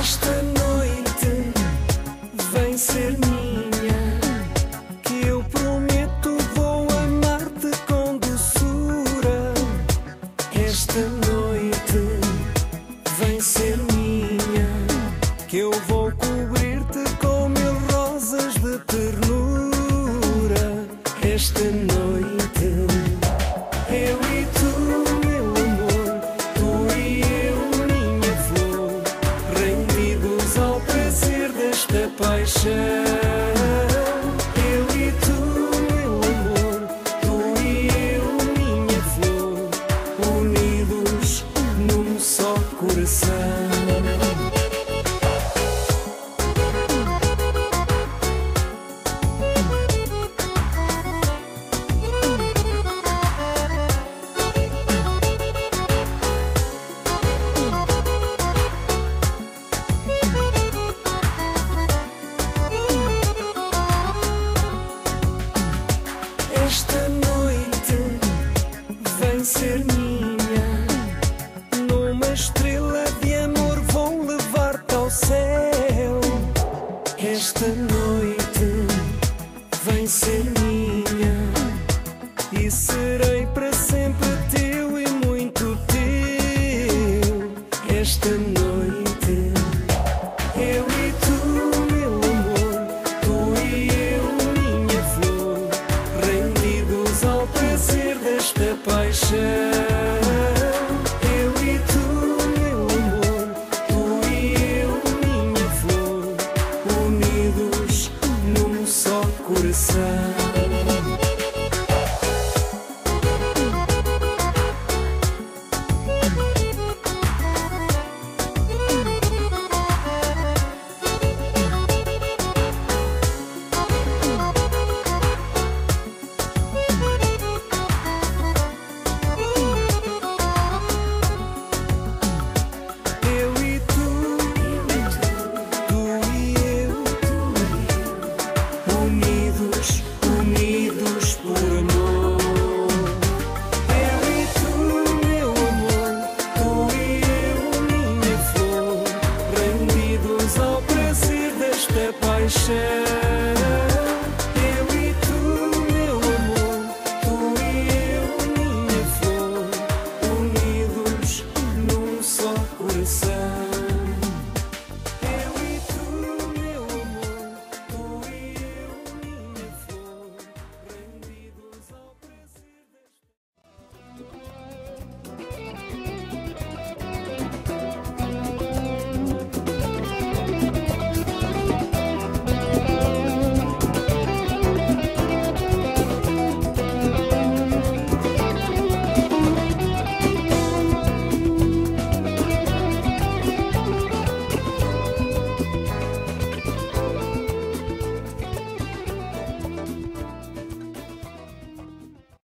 Esta noite vem ser minha, que eu prometo vou amar-te com doçura. Esta noite vem ser minha, que eu vou cobrir-te com mil rosas de ternura. Esta noite, eu e tu, meu amor, tu e eu, minha flor, rendidos ao prazer desta paixão. Eu e tu, meu amor, tu e eu, minha flor, unidos num só coração. Esta noite vem ser minha, numa estrela de amor vou levar-te ao céu. Esta noite vem ser minha, e serei para sempre teu e muito teu. Esta noite, eu e tu, meu amor, tu e eu, minha flor, rendidos ao prazer desta paixão. Eu e tu, meu amor, tu e eu, minha flor, unidos num só coração. Unidos por amor. Eu e tu, meu amor, tu e eu, minha flor, rendidos ao prazer desta paixão. Eu e tu, meu amor, tu e eu, minha flor, unidos num só coração.